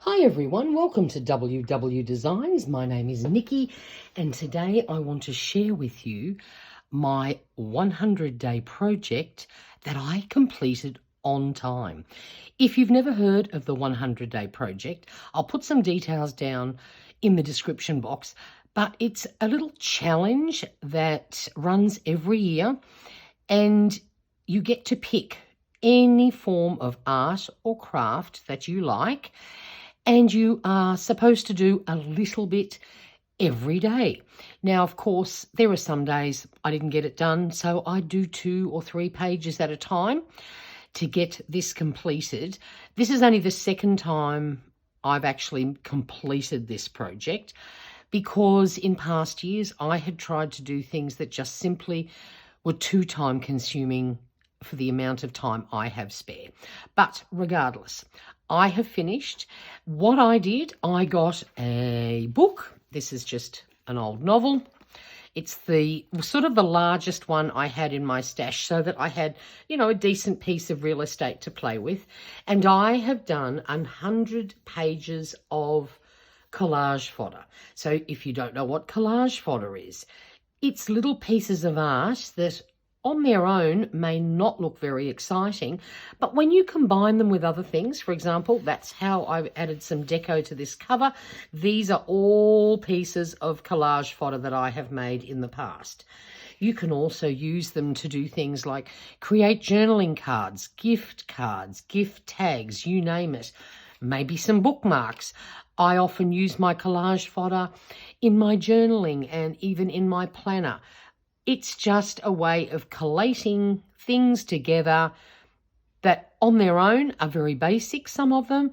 Hi everyone, welcome to WW Designs. My name is Nikki and today I want to share with you my 100-day project that I completed on time. If you've never heard of the 100-day project, I'll put some details down in the description box, but it's a little challenge that runs every year and you get to pick any form of art or craft that you like. And you are supposed to do a little bit every day. Now, of course, there are some days I didn't get it done, so I do 2 or 3 pages at a time to get this completed. This is only the second time I've actually completed this project because in past years I had tried to do things that just simply were too time consuming for the amount of time I have spare. But regardless, I have finished. What I did, I got a book. This is just an old novel. It's the sort of the largest one I had in my stash so that I had, a decent piece of real estate to play with. And I have done 100 pages of collage fodder. So if you don't know what collage fodder is, it's little pieces of art that on their own may not look very exciting, but when you combine them with other things, for example, that's how I added some deco to this cover. These are all pieces of collage fodder that I have made in the past. You can also use them to do things like create journaling cards, gift tags, you name it. Maybe some bookmarks. I often use my collage fodder in my journaling and even in my planner. It's just a way of collating things together that on their own are very basic, some of them,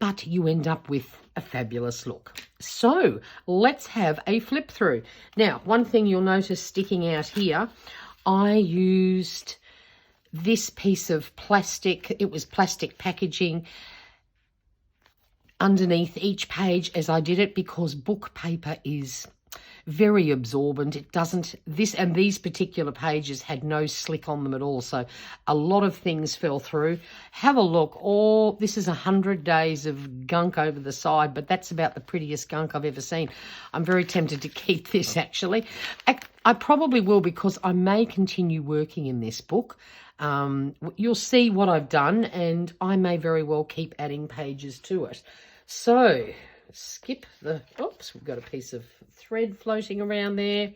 but you end up with a fabulous look. So let's have a flip through. Now, one thing you'll notice sticking out here, I used this piece of plastic. It was plastic packaging underneath each page as I did it because book paper is very absorbent. It doesn't, these particular pages had no slick on them at all, so a lot of things fell through. Have a look. This is 100 days of gunk over the side, but that's about the prettiest gunk I've ever seen. I'm very tempted to keep this actually. I probably will because I may continue working in this book. You'll see what I've done and I may very well keep adding pages to it. So skip the, oops, we've got a piece of thread floating around there.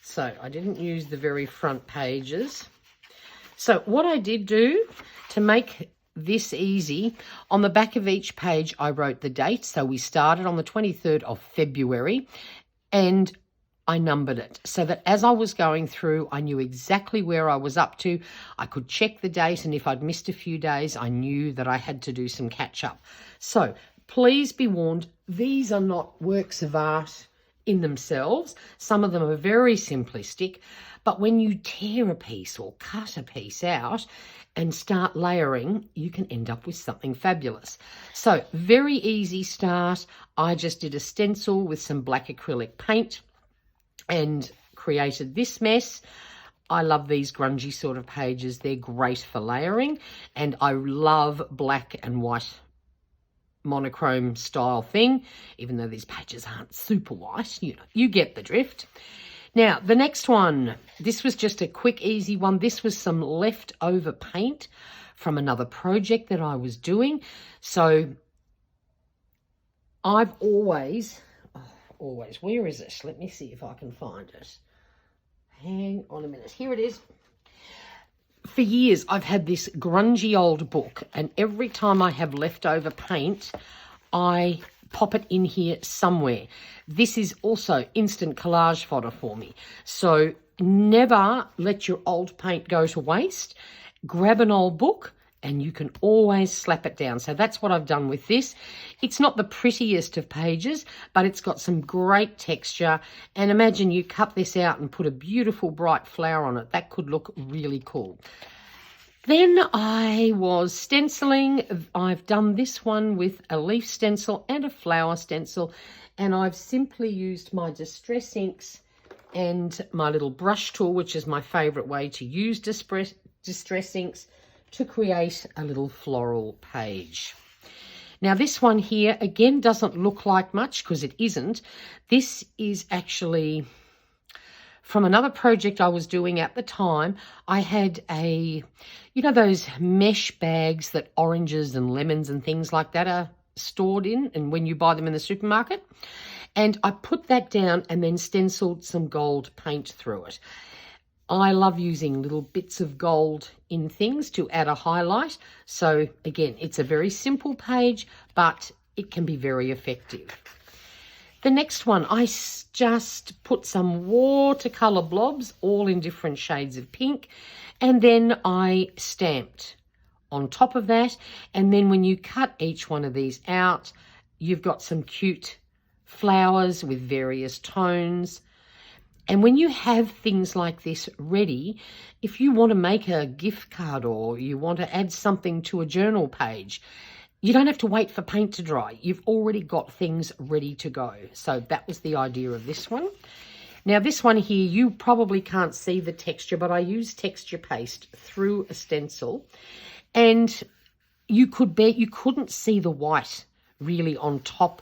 So I didn't use the very front pages. So what I did do to make this easy, on the back of each page I wrote the date. So we started on the 23rd of February and I numbered it so that as I was going through, I knew exactly where I was up to. I could check the date, and if I'd missed a few days, I knew that I had to do some catch up. So please be warned, these are not works of art in themselves. Some of them are very simplistic, but when you tear a piece or cut a piece out and start layering, you can end up with something fabulous. So very easy start. I just did a stencil with some black acrylic paint and created this mess. I love these grungy sort of pages. They're great for layering, and I love black and white monochrome style thing, even though these pages aren't super white. You get the drift. Now, the next one, this was just a quick, easy one. This was some leftover paint from another project that I was doing. So I've always, where is it? Let me see if I can find it. Hang on a minute. Here it is. For years, I've had this grungy old book, and every time I have leftover paint, I pop it in here somewhere. This is also instant collage fodder for me. So never let your old paint go to waste. Grab an old book and you can always slap it down. So that's what I've done with this. It's not the prettiest of pages, but it's got some great texture. And imagine you cut this out and put a beautiful bright flower on it. That could look really cool. Then I was stenciling. I've done this one with a leaf stencil and a flower stencil, and I've simply used my distress inks and my little brush tool, which is my favorite way to use distress inks, to create a little floral page. Now this one here, again, doesn't look like much because it isn't. This is actually from another project I was doing at the time. I had those mesh bags that oranges and lemons and things like that are stored in, and when you buy them in the supermarket. And I put that down and then stenciled some gold paint through it. I love using little bits of gold in things to add a highlight. So again, it's a very simple page, but it can be very effective. The next one, I just put some watercolor blobs, all in different shades of pink, and then I stamped on top of that. And then when you cut each one of these out, you've got some cute flowers with various tones. And when you have things like this ready, if you want to make a gift card or you want to add something to a journal page, you don't have to wait for paint to dry. You've already got things ready to go. So that was the idea of this one. Now this one here, you probably can't see the texture, but I used texture paste through a stencil, and you couldn't see the white really on top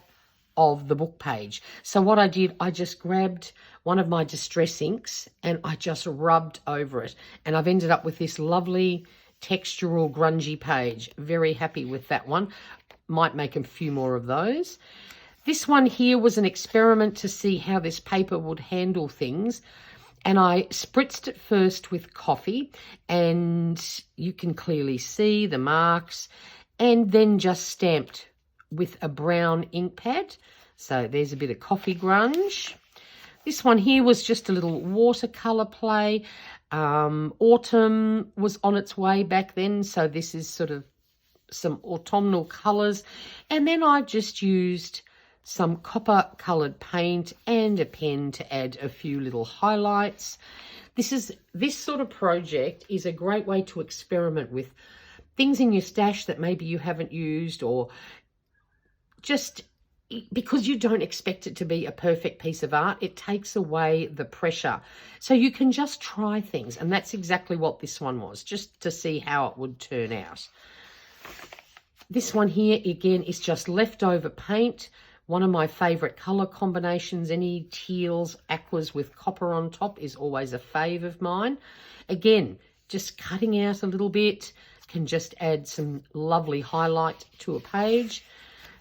of the book page. So what I did, I just grabbed one of my distress inks and I just rubbed over it, and I've ended up with this lovely textural grungy page. Very happy with that one. Might make a few more of those. This one here was an experiment to see how this paper would handle things, and I spritzed it first with coffee, and you can clearly see the marks, and then just stamped with a brown ink pad. So there's a bit of coffee grunge. This one here was just a little watercolor play. Autumn was on its way back then, so this is sort of some autumnal colors. And then I've just used some copper colored paint and a pen to add a few little highlights. This sort of project is a great way to experiment with things in your stash that maybe you haven't used, or just because you don't expect it to be a perfect piece of art, it takes away the pressure. So you can just try things, and that's exactly what this one was, just to see how it would turn out. This one here, again, is just leftover paint. One of my favorite color combinations, any teals, aquas with copper on top is always a fave of mine. Again, just cutting out a little bit can just add some lovely highlight to a page.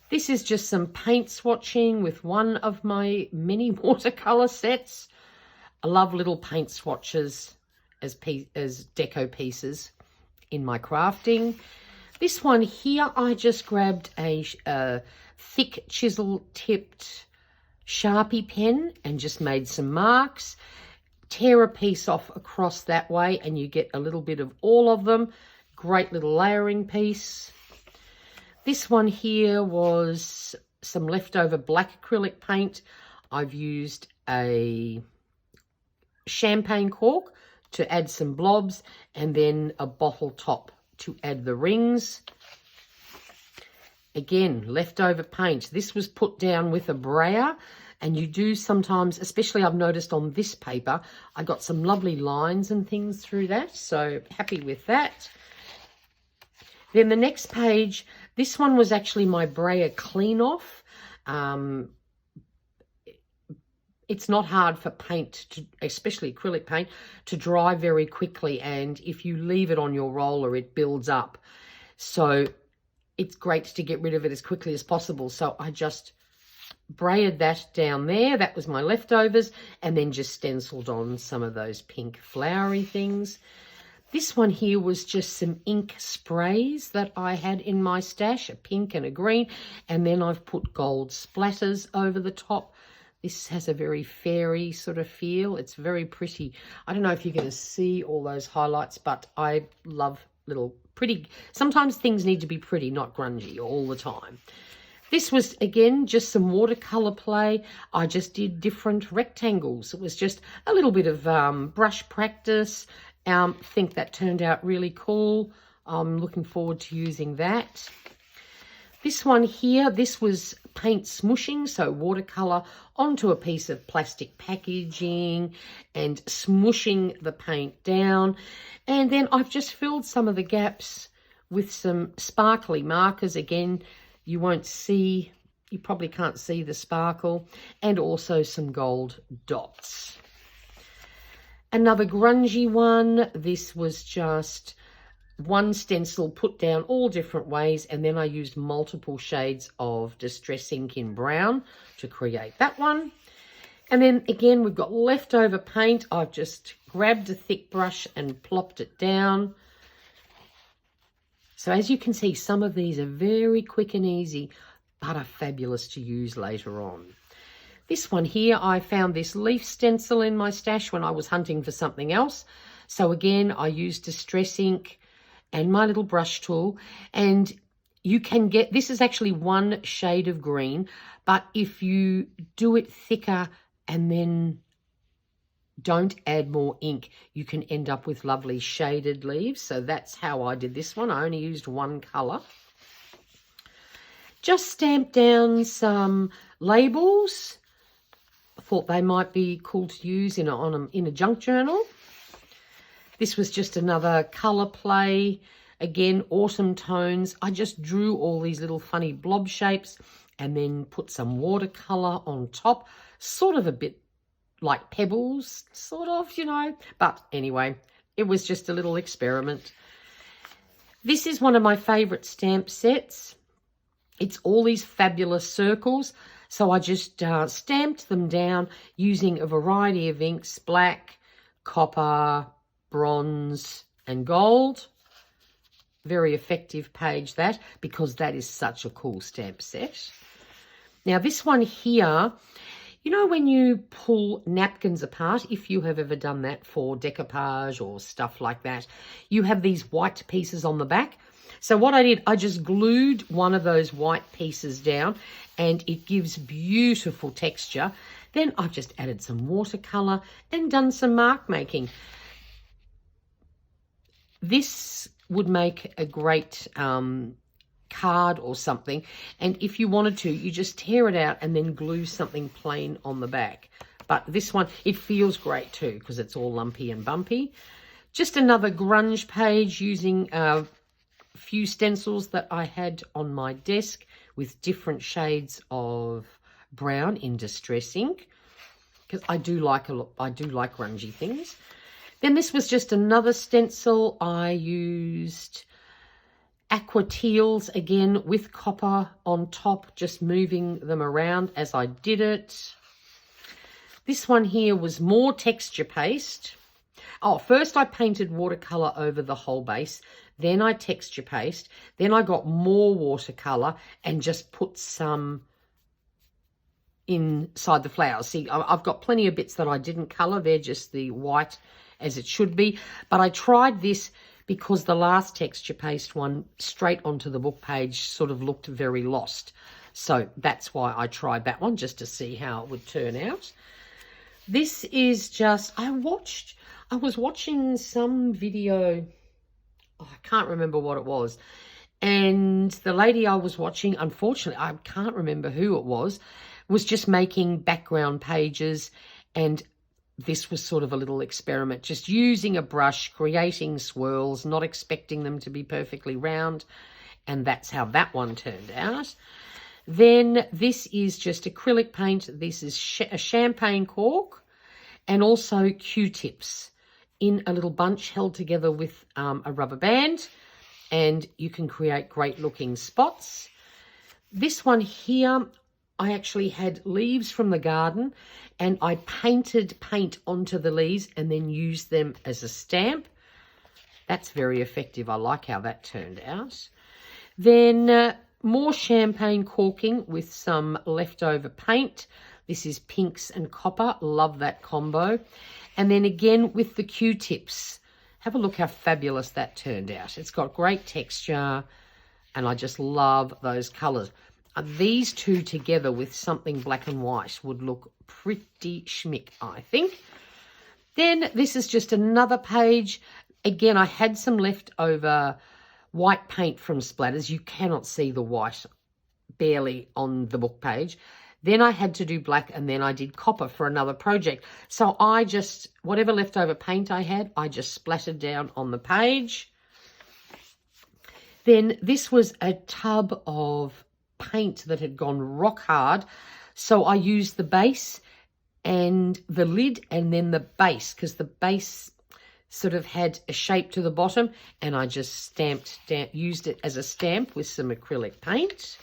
This is just some paint swatching with one of my many watercolor sets. I love little paint swatches as deco pieces in my crafting. This one here, I just grabbed a thick chisel-tipped Sharpie pen and just made some marks. Tear a piece off across that way and you get a little bit of all of them. Great little layering piece. This one here was some leftover black acrylic paint. I've used a champagne cork to add some blobs, and then a bottle top to add the rings. Again, leftover paint. This was put down with a brayer, and you do sometimes, especially I've noticed on this paper, I got some lovely lines and things through that, so happy with that. Then the next page, this one was actually my brayer clean off. It's not hard for paint, especially acrylic paint, to dry very quickly, and if you leave it on your roller, it builds up. So it's great to get rid of it as quickly as possible. So I just braided that down there. That was my leftovers, and then just stenciled on some of those pink flowery things. This one here was just some ink sprays that I had in my stash, a pink and a green, and then I've put gold splatters over the top. This has a very fairy sort of feel. It's very pretty. I don't know if you're going to see all those highlights, but I love little pretty. Sometimes things need to be pretty, not grungy all the time. This was, again, just some watercolor play. I just did different rectangles. It was just a little bit of brush practice. I think that turned out really cool. I'm looking forward to using that. This one here, this was paint smushing, so watercolor onto a piece of plastic packaging and smushing the paint down. And then I've just filled some of the gaps with some sparkly markers. Again, You won't see, you probably can't see the sparkle, and also some gold dots. Another grungy one. This was just one stencil put down all different ways, and then I used multiple shades of Distress Ink in brown to create that one. And then again, we've got leftover paint. I've just grabbed a thick brush and plopped it down. So as you can see, some of these are very quick and easy, but are fabulous to use later on. This one here, I found this leaf stencil in my stash when I was hunting for something else. So again, I used Distress Ink and my little brush tool, and you can get, this is actually one shade of green, but if you do it thicker and then don't add more ink, you can end up with lovely shaded leaves. So that's how I did this one. I only used one colour. Just stamped down some labels. I thought they might be cool to use in a junk journal. This was just another colour play. Again, autumn tones. I just drew all these little funny blob shapes and then put some watercolour on top. Sort of a bit like pebbles, sort of, you know. But anyway, it was just a little experiment. This is one of my favourite stamp sets. It's all these fabulous circles. So I just stamped them down using a variety of inks, black, copper, bronze and gold. Very effective page that, because that is such a cool stamp set. Now this one here, you know when you pull napkins apart, if you have ever done that for decoupage or stuff like that, you have these white pieces on the back. So what I did, I just glued one of those white pieces down and it gives beautiful texture. Then I've just added some watercolour and done some mark making. This would make a great card or something, and if you wanted to, you just tear it out and then glue something plain on the back. But this one, it feels great too because it's all lumpy and bumpy. Just another grunge page using a few stencils that I had on my desk with different shades of brown in Distress Ink, because I do like grungy things. Then this was just another stencil. I used aqua teals again with copper on top, just moving them around as I did it. This one here was more texture paste. Oh, first I painted watercolour over the whole base. Then I texture paste. Then I got more watercolour and just put some inside the flowers. See, I've got plenty of bits that I didn't colour. They're just the white as it should be. But I tried this because the last texture paste one straight onto the book page sort of looked very lost. So that's why I tried that one, just to see how it would turn out. This is just, I was watching some video, oh, I can't remember what it was. And the lady I was watching, unfortunately, I can't remember who it was just making background pages, and this was sort of a little experiment, just using a brush, creating swirls, not expecting them to be perfectly round, and that's how that one turned out. Then this is just acrylic paint. This is a champagne cork and also Q-tips in a little bunch held together with a rubber band, and you can create great looking spots. This one here, I actually had leaves from the garden and I painted paint onto the leaves and then used them as a stamp. That's very effective. I like how that turned out. Then more champagne corking with some leftover paint. This is pinks and copper. Love that combo. And then again with the Q-tips. Have a look how fabulous that turned out. It's got great texture and I just love those colours. These two together with something black and white would look pretty schmick, I think. Then this is just another page. Again, I had some leftover white paint from splatters. You cannot see the white barely on the book page. Then I had to do black and then I did copper for another project. So I just, whatever leftover paint I had, I just splattered down on the page. Then this was a tub of paint that had gone rock hard. So I used the base and the lid and then the base, because the base sort of had a shape to the bottom, and I just used it as a stamp with some acrylic paint.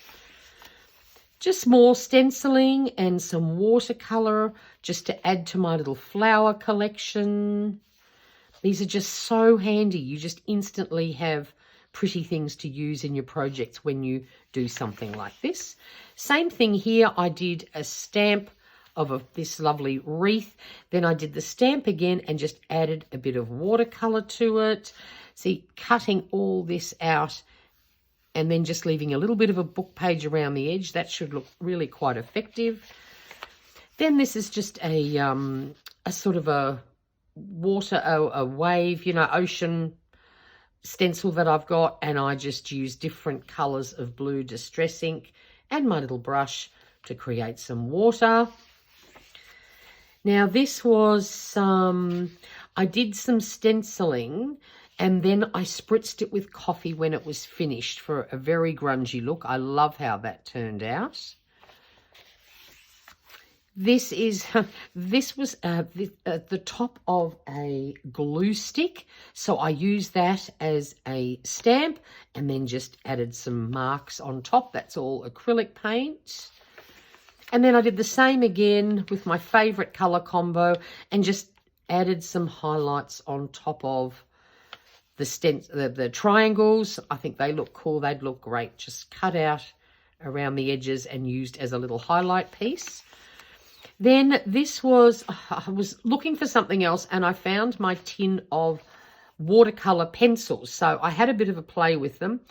Just more stenciling and some watercolour just to add to my little flower collection. These are just so handy. You just instantly have pretty things to use in your projects when you do something like this. Same thing here. I did a stamp of this lovely wreath. Then I did the stamp again and just added a bit of watercolour to it. See, cutting all this out and then just leaving a little bit of a book page around the edge. That should look really quite effective. Then this is just a sort of a wave, you know, ocean stencil that I've got, and I just use different colours of blue distress ink and my little brush to create some water. Now this was, I did some stenciling and then I spritzed it with coffee when it was finished for a very grungy look. I love how that turned out. This was at the top of a glue stick. So I used that as a stamp and then just added some marks on top. That's all acrylic paint. And then I did the same again with my favourite colour combo and just added some highlights on top of the triangles. I think they look cool. They'd look great. Just cut out around the edges and used as a little highlight piece. Then this was, I was looking for something else and I found my tin of watercolour pencils. So I had a bit of a play with them.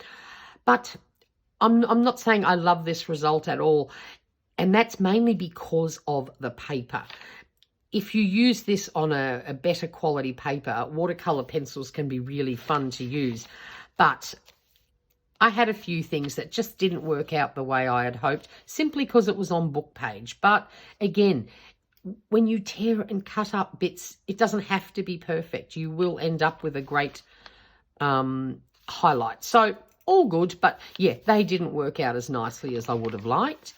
But I'm not saying I love this result at all. And that's mainly because of the paper. If you use this on a better quality paper, watercolour pencils can be really fun to use. But I had a few things that just didn't work out the way I had hoped, simply because it was on book page. But again, when you tear and cut up bits, it doesn't have to be perfect. You will end up with a great highlight. So all good, but yeah, they didn't work out as nicely as I would have liked.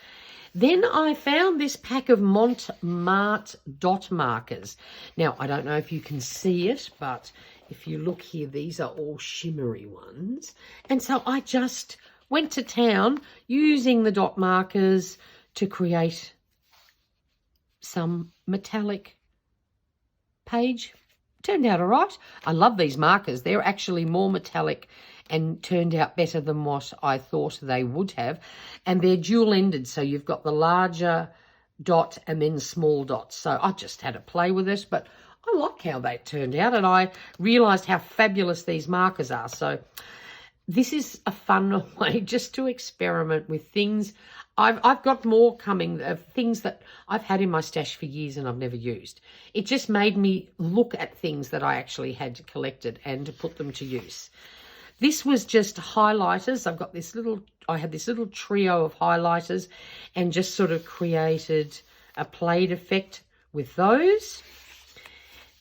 Then I found this pack of Montmartre dot markers. Now, I don't know if you can see it, but if you look here, these are all shimmery ones. And so I just went to town using the dot markers to create some metallic page. Turned out all right. I love these markers. They're actually more metallic and turned out better than what I thought they would have. And they're dual-ended, so you've got the larger dot and then small dots. So I just had to play with it, but I like how they turned out, and I realised how fabulous these markers are. So this is a fun way just to experiment with things. I've got more coming of things that I've had in my stash for years and I've never used. It just made me look at things that I actually had collected and to put them to use. This was just highlighters. I had this little trio of highlighters and just sort of created a plaid effect with those.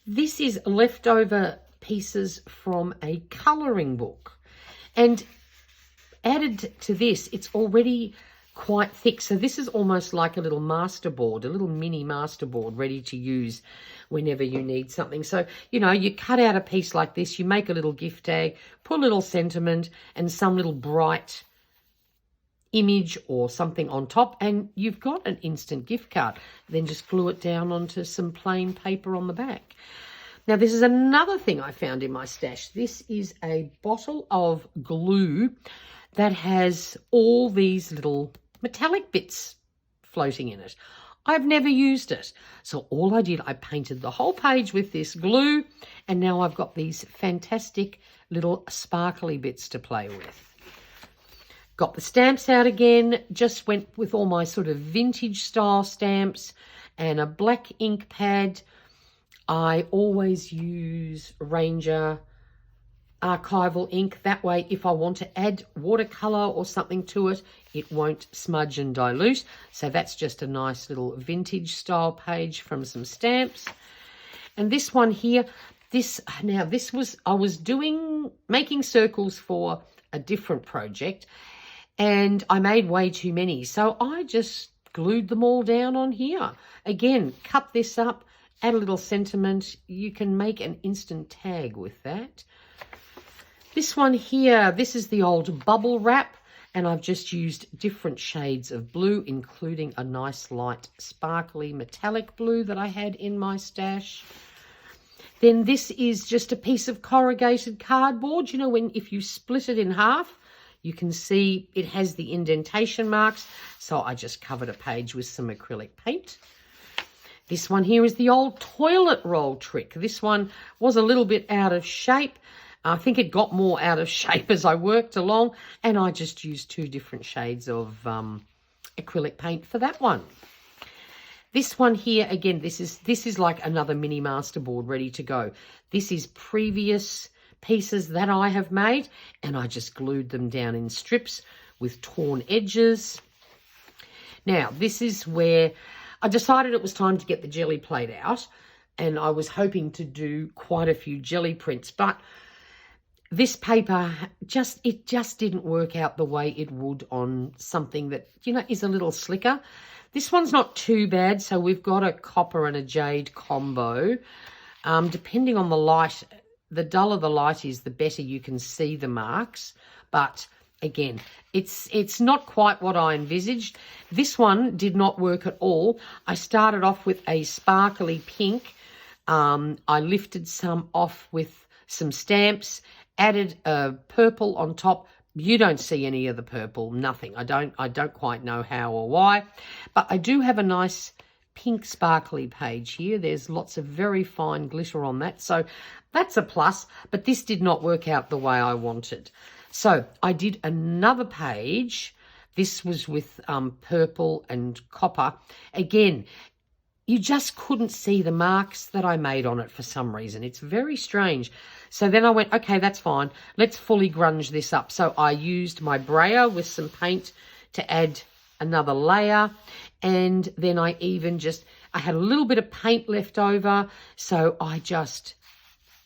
This is leftover pieces from a colouring book. And added to this, it's already quite thick. So this is almost like a little masterboard, a little mini masterboard ready to use whenever you need something. So, you know, you cut out a piece like this, you make a little gift tag, put a little sentiment and some little bright image or something on top, and you've got an instant gift card. Then just glue it down onto some plain paper on the back. Now, this is another thing I found in my stash. This is a bottle of glue that has all these little metallic bits floating in it. I've never used it. So all I did, I painted the whole page with this glue, and now I've got these fantastic little sparkly bits to play with. Got the stamps out again, just went with all my sort of vintage style stamps and a black ink pad. I always use Ranger archival ink. That way, if I want to add watercolour or something to it, it won't smudge and dilute. So that's just a nice little vintage style page from some stamps. And this one here, I was making circles for a different project, and I made way too many. So I just glued them all down on here. Again, cut this up, add a little sentiment. You can make an instant tag with that. This one here, this is the old bubble wrap, and I've just used different shades of blue, including a nice light sparkly metallic blue that I had in my stash. Then this is just a piece of corrugated cardboard. You know, if you split it in half, you can see it has the indentation marks. So I just covered a page with some acrylic paint. This one here is the old toilet roll trick. This one was a little bit out of shape. I think it got more out of shape as I worked along, and I just used 2 different shades of acrylic paint for that one. This one here, again, this is like another mini masterboard ready to go. This is previous pieces that I have made, and I just glued them down in strips with torn edges. Now, this is where I decided it was time to get the jelly plate out, and I was hoping to do quite a few jelly prints, but this paper just didn't work out the way it would on something that, you know, is a little slicker. This one's not too bad, so we've got a copper and a jade combo. Depending on the light, the duller the light is, the better you can see the marks. But again, it's not quite what I envisaged. This one did not work at all. I started off with a sparkly pink. I lifted some off with some stamps, added a purple on top. You don't see any of the purple, nothing. I don't quite know how or why, but I do have a nice pink sparkly page here. There's lots of very fine glitter on that, so that's a plus, but this did not work out the way I wanted. So I did another page. This was with purple and copper. Again, you just couldn't see the marks that I made on it for some reason. It's very strange. So then I went, okay, that's fine. Let's fully grunge this up. So I used my brayer with some paint to add another layer. And then I had a little bit of paint left over. So I just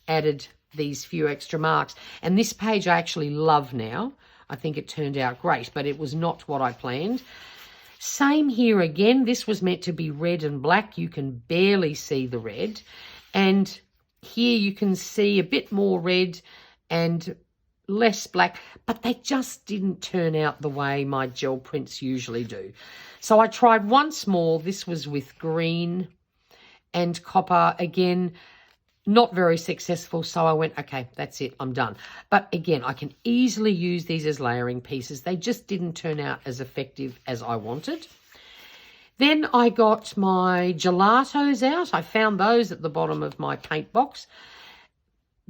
added these few extra marks. And this page I actually love now. I think it turned out great, but it was not what I planned. Same here again. This was meant to be red and black. You can barely see the red. And here you can see a bit more red and less black, but they just didn't turn out the way my gel prints usually do. So I tried once more. This was with green and copper. Again, not very successful, so I went, okay, that's it, I'm done. But again, I can easily use these as layering pieces. They just didn't turn out as effective as I wanted. Then I got my gelatos out. I found those at the bottom of my paint box.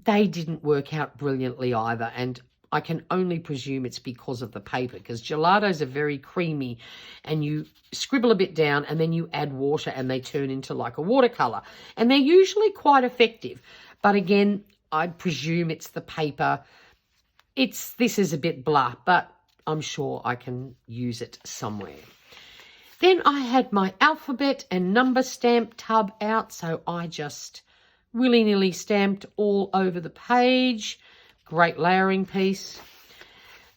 They didn't work out brilliantly either, and I can only presume it's because of the paper, because gelatos are very creamy, and you scribble a bit down and then you add water and they turn into like a watercolor, and they're usually quite effective. But again, I presume it's the paper. This is a bit blah, but I'm sure I can use it somewhere. Then I had my alphabet and number stamp tub out, so I just willy-nilly stamped all over the page. Great layering piece.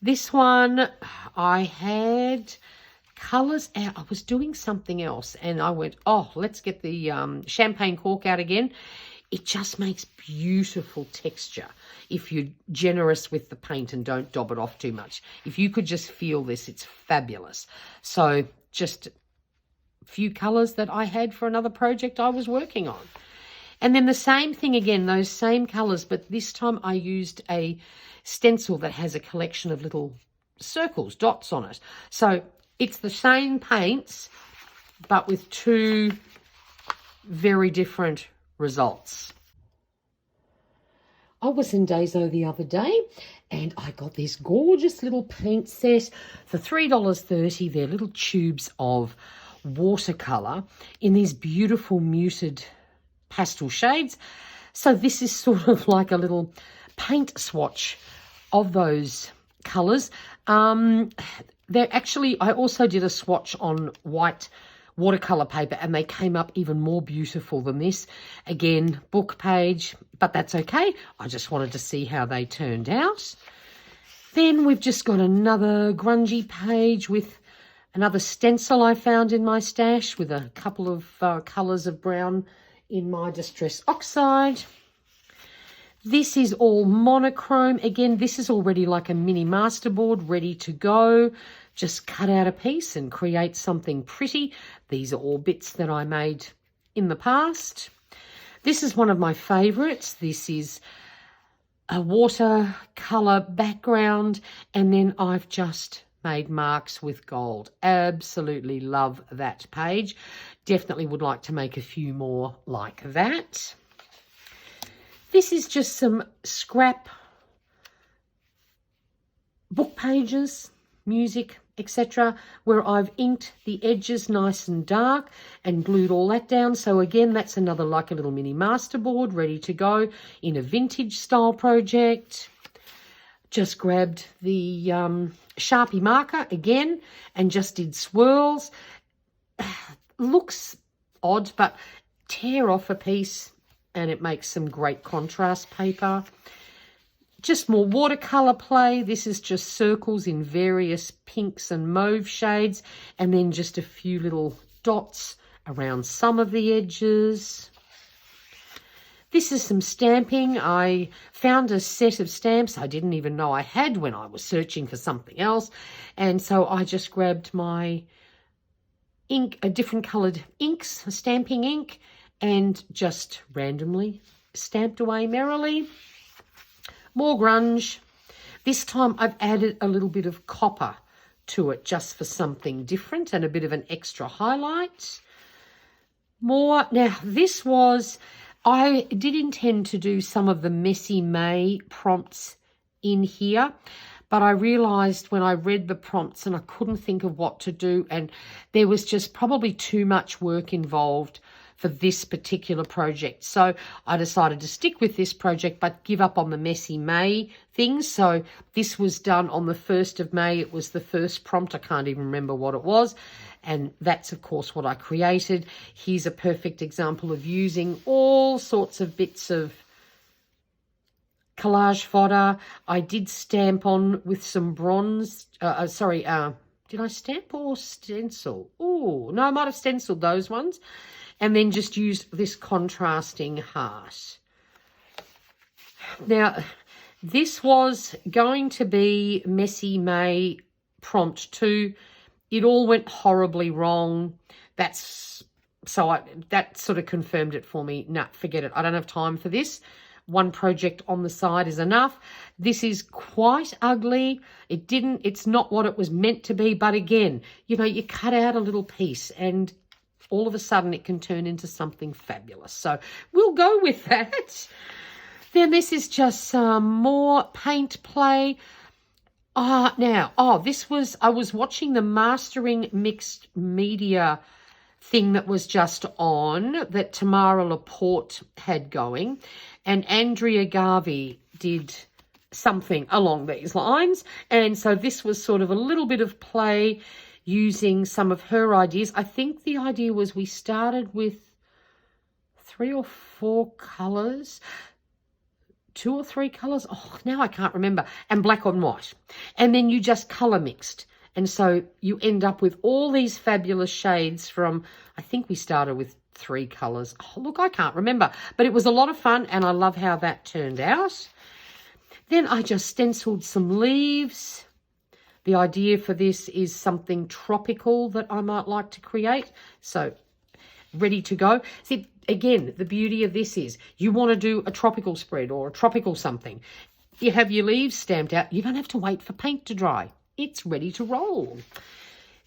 This one, I had colours out. I was doing something else, and I went, oh, let's get the champagne cork out again. It just makes beautiful texture if you're generous with the paint and don't daub it off too much. If you could just feel this, it's fabulous. So just a few colours that I had for another project I was working on. And then the same thing again, those same colours, but this time I used a stencil that has a collection of little circles, dots on it. So it's the same paints, but with 2 very different results. I was in Daiso the other day and I got this gorgeous little paint set for $3.30. They're little tubes of watercolour in these beautiful muted pastel shades. So this is sort of like a little paint swatch of those colours. They're actually, I also did a swatch on white watercolour paper and they came up even more beautiful than this. Again, book page, but that's okay. I just wanted to see how they turned out. Then we've just got another grungy page with another stencil I found in my stash with a couple of colours of brown in my Distress Oxide. This is all monochrome. Again, this is already like a mini masterboard ready to go. Just cut out a piece and create something pretty. These are all bits that I made in the past. This is one of my favourites. This is a watercolour background, and then I've just made marks with gold. Absolutely love that page. Definitely would like to make a few more like that. This is just some scrap book pages, music, etc., where I've inked the edges nice and dark and glued all that down. So again, that's another like a little mini masterboard ready to go in a vintage style project. Just grabbed the Sharpie marker again and just did swirls. Looks odd, but tear off a piece and it makes some great contrast paper. Just more watercolour play. This is just circles in various pinks and mauve shades, and then just a few little dots around some of the edges. This is some stamping. I found a set of stamps I didn't even know I had when I was searching for something else, and so I just grabbed my ink, a different coloured inks, a stamping ink, and just randomly stamped away merrily. More grunge. This time I've added a little bit of copper to it just for something different and a bit of an extra highlight. More. Now this was, I did intend to do some of the Messy May prompts in here, but I realised when I read the prompts and I couldn't think of what to do, and there was just probably too much work involved for this particular project. So I decided to stick with this project but give up on the Messy May things. So this was done on the 1st of May. It was the first prompt. I can't even remember what it was. And that's, of course, what I created. Here's a perfect example of using all sorts of bits of collage fodder. I did stamp on with some bronze. Did I stamp or stencil? Oh, no, I might have stenciled those ones. And then just use this contrasting heart. Now, this was going to be Messy May prompt 2. It all went horribly wrong. That sort of confirmed it for me. Nah, forget it. I don't have time for this. One project on the side is enough. This is quite ugly. It's not what it was meant to be. But again, you know, you cut out a little piece and all of a sudden it can turn into something fabulous. So we'll go with that. Then this is just some more paint play. I was watching the Mastering Mixed Media thing that was just on, that Tamara Laporte had going, and Andrea Garvey did something along these lines. And so this was sort of a little bit of play using some of her ideas. I think the idea was we started with 3 or 4 colours, 2 or 3 colours. Oh, now I can't remember. And black on white. And then you just colour mixed. And so you end up with all these fabulous shades from, I think we started with 3 colours. Oh, look, I can't remember. But it was a lot of fun and I love how that turned out. Then I just stenciled some leaves. The idea for this is something tropical that I might like to create. So ready to go. See, again, the beauty of this is you want to do a tropical spread or a tropical something. You have your leaves stamped out. You don't have to wait for paint to dry. It's ready to roll.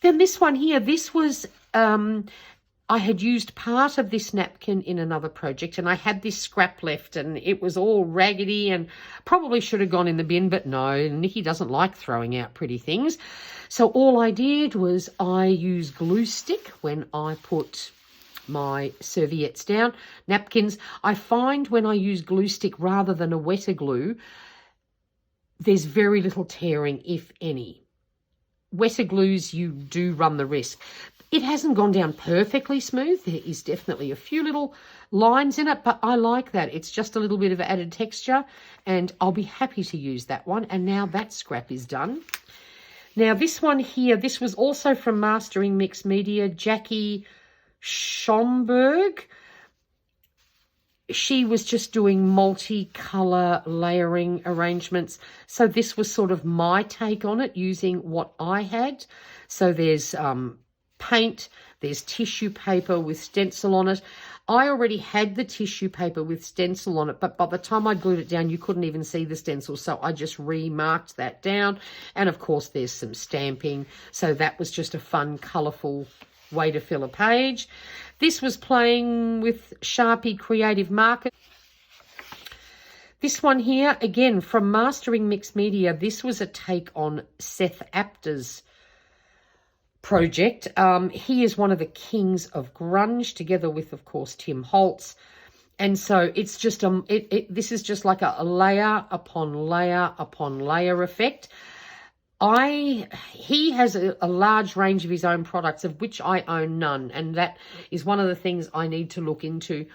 Then this one here, this was, I had used part of this napkin in another project and I had this scrap left and it was all raggedy and probably should have gone in the bin, but no, Nikki doesn't like throwing out pretty things. So all I did was I used glue stick when I put my serviettes down. Napkins, I find when I use glue stick rather than a wetter glue, there's very little tearing, if any. Wetter glues, you do run the risk. It hasn't gone down perfectly smooth. There is definitely a few little lines in it, but I like that. It's just a little bit of added texture, and I'll be happy to use that one. And now that scrap is done. Now this one here, this was also from Mastering Mixed Media, Jackie Schomburg. She was just doing multicolour layering arrangements. So this was sort of my take on it, using what I had. So there's paint, there's tissue paper with stencil on it. I already had the tissue paper with stencil on it, but by the time I glued it down, you couldn't even see the stencil, so I just remarked that down. And of course, there's some stamping, so that was just a fun, colourful way to fill a page. This was playing with Sharpie Creative Market. This one here, again, from Mastering Mixed Media, this was a take on Seth Apter's project. He is one of the kings of grunge, together with, of course, Tim Holtz. And so it's just this is just like a layer upon layer upon layer effect. He has a large range of his own products, of which I own none, and that is one of the things I need to look into.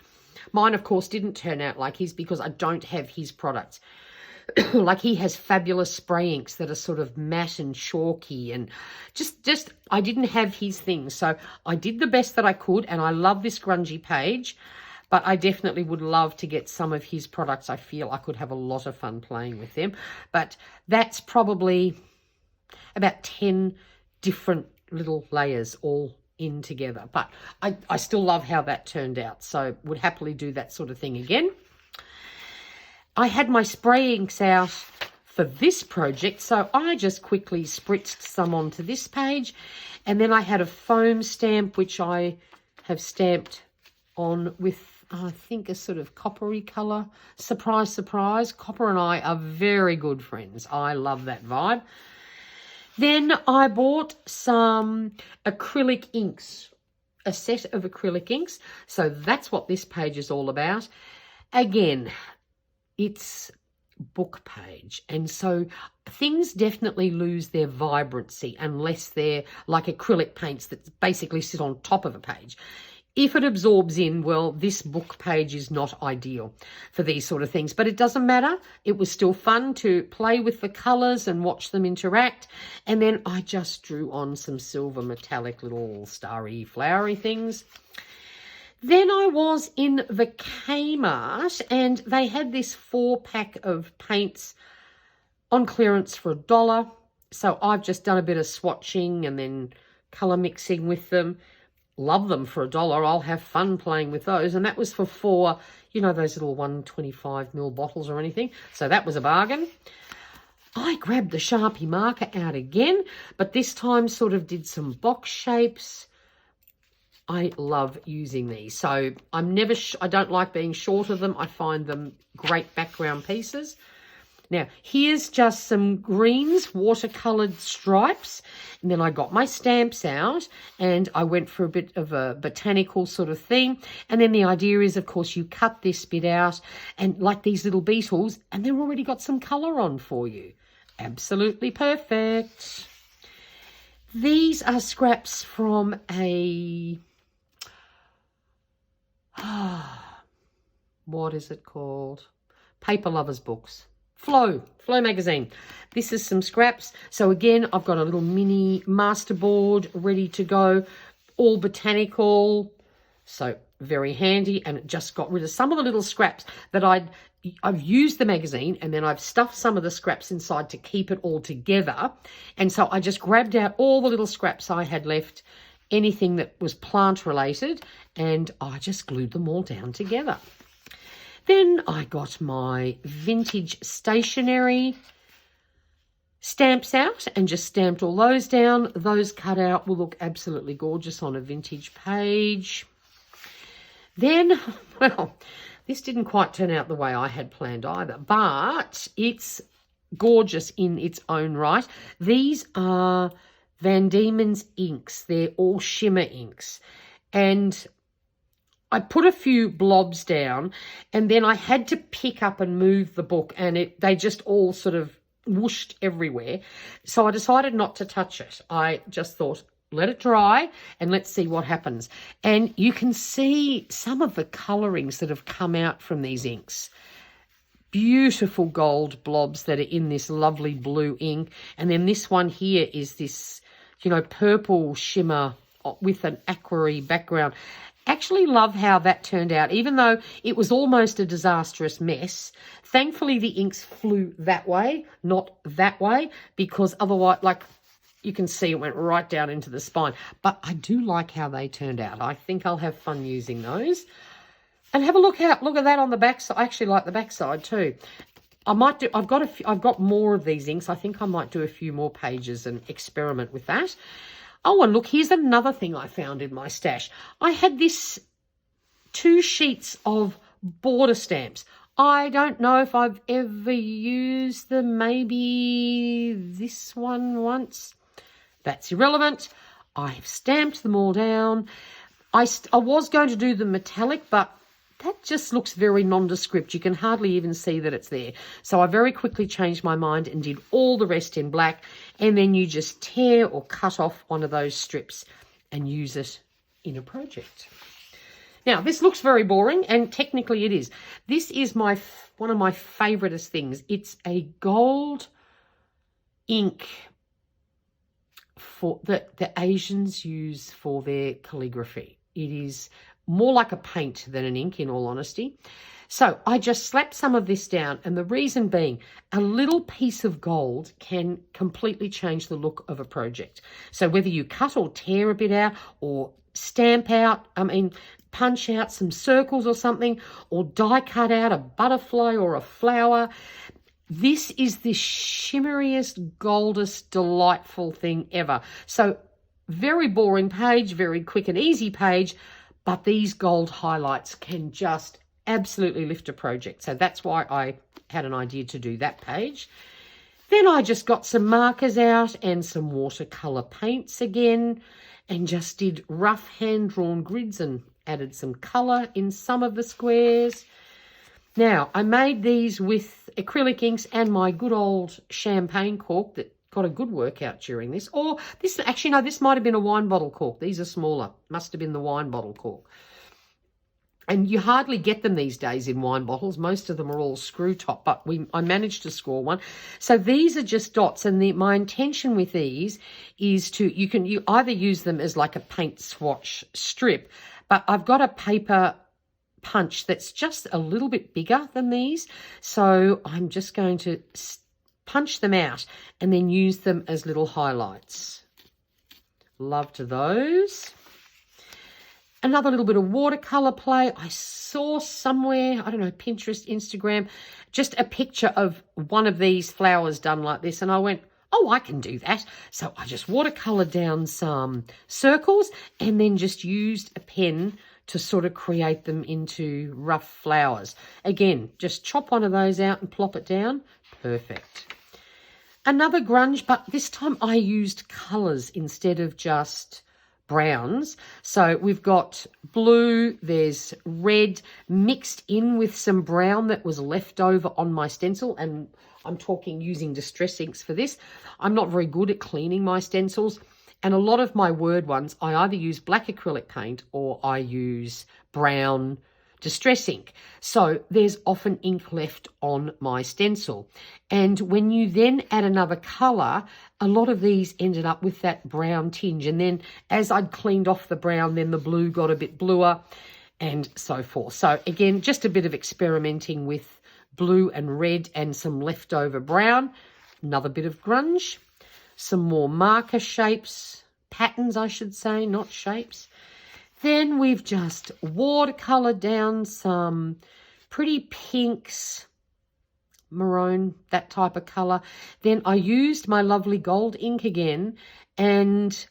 Mine, of course, didn't turn out like his because I don't have his products. Like, he has fabulous spray inks that are sort of matte and chalky, and just I didn't have his things. So I did the best that I could, and I love this grungy page, but I definitely would love to get some of his products. I feel I could have a lot of fun playing with them. But that's probably about 10 different little layers all in together. But I still love how that turned out, so would happily do that sort of thing again. I had my spray inks out for this project, so I just quickly spritzed some onto this page, and then I had a foam stamp which I have stamped on with, I think, a sort of coppery colour. Surprise, surprise, copper and I are very good friends. I love that vibe. Then I bought some acrylic inks, a set of acrylic inks, so that's what this page is all about. Again, it's book page, and so things definitely lose their vibrancy unless they're like acrylic paints that basically sit on top of a page. If it absorbs in, well, this book page is not ideal for these sort of things, but it doesn't matter. It was still fun to play with the colours and watch them interact. And then I just drew on some silver metallic little starry flowery things. Then I was in the Kmart, and they had this 4-pack of paints on clearance for $1. So I've just done a bit of swatching and then colour mixing with them. Love them for $1. I'll have fun playing with those. And that was for 4, you know, those little 125ml bottles or anything. So that was a bargain. I grabbed the Sharpie marker out again, but this time sort of did some box shapes. I love using these. So I don't like being short of them. I find them great background pieces. Now, here's just some greens, watercoloured stripes. And then I got my stamps out and I went for a bit of a botanical sort of theme. And then the idea is, of course, you cut this bit out and like these little beetles, and they've already got some colour on for you. Absolutely perfect. These are scraps from a... what is it called? Paper Lovers Books. Flow magazine. This is some scraps. So again, I've got a little mini masterboard ready to go, all botanical. So very handy, and it just got rid of some of the little scraps that I've used the magazine, and then I've stuffed some of the scraps inside to keep it all together. And so I just grabbed out all the little scraps I had left, anything that was plant related, and I just glued them all down together. Then I got my vintage stationery stamps out and just stamped all those down. Those cut out will look absolutely gorgeous on a vintage page. Then, well, this didn't quite turn out the way I had planned either, but it's gorgeous in its own right. These are Van Diemen's inks. They're all shimmer inks. And I put a few blobs down, and then I had to pick up and move the book, and they just all sort of whooshed everywhere. So I decided not to touch it. I just thought, let it dry and let's see what happens. And you can see some of the colorings that have come out from these inks. Beautiful gold blobs that are in this lovely blue ink. And then this one here is this, you know, purple shimmer with an aquary background. Actually love how that turned out, even though it was almost a disastrous mess. Thankfully, the inks flew that way, not that way, because otherwise, like, you can see it went right down into the spine. But I do like how they turned out. I think I'll have fun using those. And have a look at that on the back side. I actually like the back side too. I might do. I've got more of these inks. I think I might do a few more pages and experiment with that. Oh, and look, here's another thing I found in my stash. I had this 2 sheets of border stamps. I don't know if I've ever used them. Maybe this one once. That's irrelevant. I've stamped them all down. I was going to do the metallic, but that just looks very nondescript. You can hardly even see that it's there. So I very quickly changed my mind and did all the rest in black. And then you just tear or cut off one of those strips and use it in a project. Now, this looks very boring, and technically it is. This is one of my favoritist things. It's a gold ink for that the Asians use for their calligraphy. It is more like a paint than an ink, in all honesty. So I just slapped some of this down, and the reason being, a little piece of gold can completely change the look of a project. So whether you cut or tear a bit out, or stamp out, punch out some circles or something, or die cut out a butterfly or a flower, this is the shimmeriest, goldest, delightful thing ever. So very boring page, very quick and easy page, but these gold highlights can just absolutely lift a project. So that's why I had an idea to do that page. Then I just got some markers out and some watercolor paints again, and just did rough hand-drawn grids and added some color in some of the squares. Now, I made these with acrylic inks and my good old champagne cork that got a good workout during this. Or this, actually, no, this might have been a wine bottle cork. These are smaller. Must have been the wine bottle cork. And you hardly get them these days in wine bottles. Most of them are all screw top, but I managed to score one. So these are just dots, and my intention with these is you either use them as like a paint swatch strip, but I've got a paper punch that's just a little bit bigger than these. So I'm just going to punch them out and then use them as little highlights. Loved those. Another little bit of watercolor play. I saw somewhere, I don't know, Pinterest, Instagram, just a picture of one of these flowers done like this. And I went, oh, I can do that. So I just watercolored down some circles and then just used a pen to sort of create them into rough flowers. Again, just chop one of those out and plop it down. Perfect. Another grunge, but this time I used colours instead of just browns. So we've got blue, there's red mixed in with some brown that was left over on my stencil, and I'm talking using distress inks for this. I'm not very good at cleaning my stencils, and a lot of my word ones I either use black acrylic paint or I use brown distress ink. So there's often ink left on my stencil. And when you then add another colour, a lot of these ended up with that brown tinge. And then as I'd cleaned off the brown, then the blue got a bit bluer and so forth. So again, just a bit of experimenting with blue and red and some leftover brown. Another bit of grunge. Some more marker shapes, patterns I should say, not shapes. Then we've just watercolored down some pretty pinks, maroon, that type of colour. Then I used my lovely gold ink again, and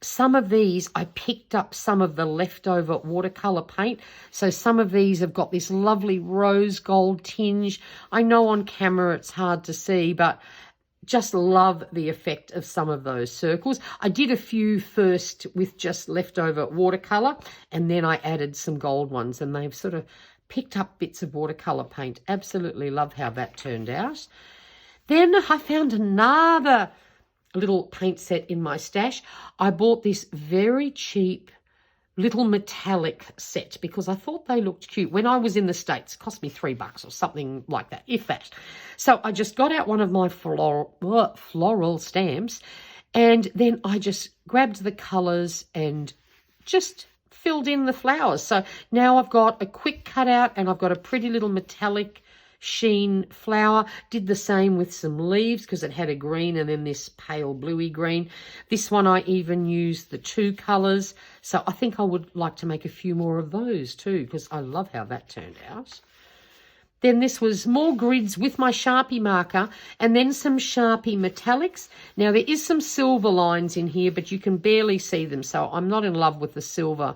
some of these I picked up some of the leftover watercolour paint. So some of these have got this lovely rose gold tinge. I know on camera it's hard to see, but just love the effect of some of those circles. I did a few first with just leftover watercolour, and then I added some gold ones, and they've sort of picked up bits of watercolour paint. Absolutely love how that turned out. Then I found another little paint set in my stash. I bought this very cheap little metallic set because I thought they looked cute. When I was in the States, it cost me $3 or something like that, if that. So I just got out one of my floral stamps, and then I just grabbed the colours and just filled in the flowers. So now I've got a quick cutout and I've got a pretty little metallic sheen flower. Did the same with some leaves because it had a green and then this pale bluey green. This one I even used the 2 colours. So I think I would like to make a few more of those too because I love how that turned out. Then this was more grids with my Sharpie marker and then some Sharpie metallics. Now there is some silver lines in here, but you can barely see them. So I'm not in love with the silver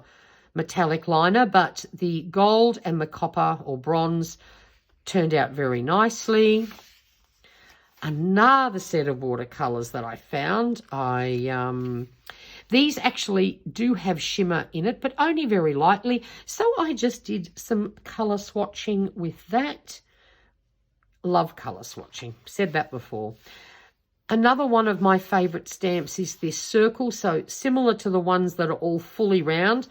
metallic liner, but the gold and the copper or bronze turned out very nicely. Another set of watercolours that I found. These actually do have shimmer in it, but only very lightly. So I just did some colour swatching with that. Love colour swatching. Said that before. Another one of my favourite stamps is this circle. So similar to the ones that are all fully round.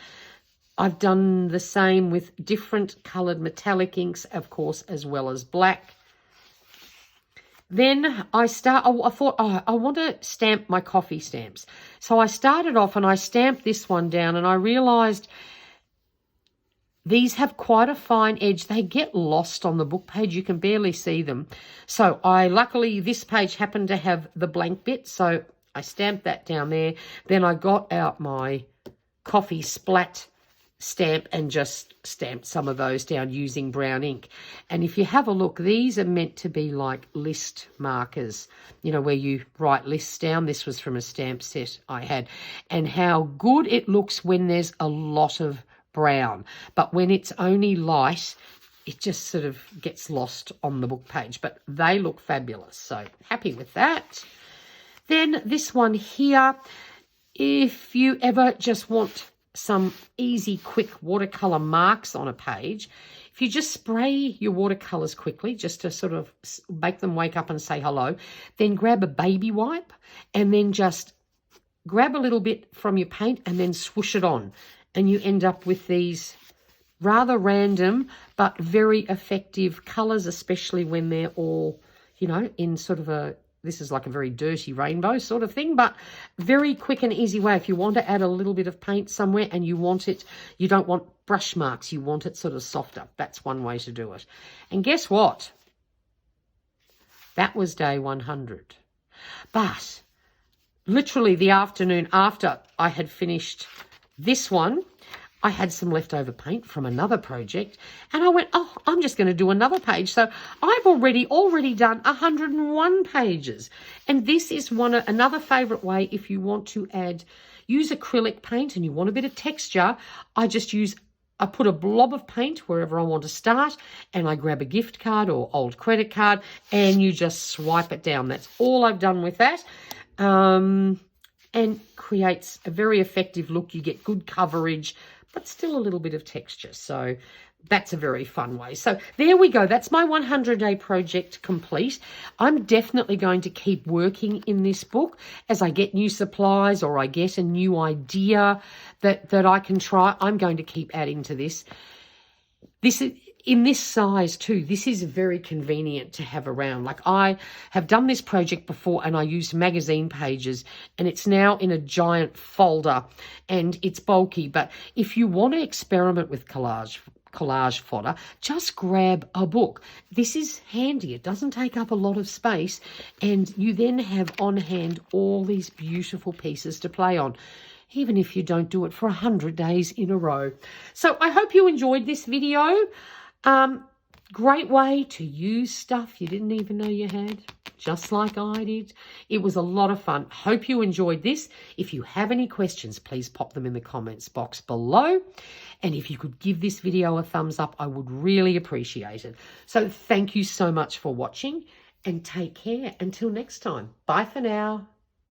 I've done the same with different coloured metallic inks, of course, as well as black. Then I thought, I want to stamp my coffee stamps. So I started off and I stamped this one down and I realised these have quite a fine edge. They get lost on the book page. You can barely see them. So luckily this page happened to have the blank bit. So I stamped that down there. Then I got out my coffee splat stamp and just stamped some of those down using brown ink. And if you have a look, these are meant to be like list markers, you know, where you write lists down. This was from a stamp set I had. And how good it looks when there's a lot of brown. But when it's only light, it just sort of gets lost on the book page. But they look fabulous. So happy with that. Then this one here, if you ever just want some easy, quick watercolour marks on a page, if you just spray your watercolours quickly, just to sort of make them wake up and say hello, then grab a baby wipe and then just grab a little bit from your paint and then swoosh it on. And you end up with these rather random but very effective colours, especially when they're all, you know, in sort of a, this is like a very dirty rainbow sort of thing, but very quick and easy way. If you want to add a little bit of paint somewhere and you want it, you don't want brush marks, you want it sort of softer. That's one way to do it. And guess what? That was day 100. But literally the afternoon after I had finished this one, I had some leftover paint from another project and I went, oh, I'm just going to do another page. So I've already done 101 pages. And this is another favourite way if you want to use acrylic paint and you want a bit of texture. I put a blob of paint wherever I want to start and I grab a gift card or old credit card and you just swipe it down. That's all I've done with that. And creates a very effective look. You get good coverage, but still a little bit of texture. So that's a very fun way. So there we go. That's my 100-day project complete. I'm definitely going to keep working in this book as I get new supplies or I get a new idea that I can try. I'm going to keep adding to this. This is in this size too. This is very convenient to have around. Like I have done this project before and I used magazine pages and it's now in a giant folder and it's bulky. But if you want to experiment with collage fodder, just grab a book. This is handy. It doesn't take up a lot of space and you then have on hand all these beautiful pieces to play on, even if you don't do it for 100 days in a row. So I hope you enjoyed this video. Great way to use stuff you didn't even know you had, just like I did. It was a lot of fun. Hope you enjoyed this. If you have any questions, please pop them in the comments box below. And if you could give this video a thumbs up, I would really appreciate it. So thank you so much for watching and take care. Until next time. Bye for now.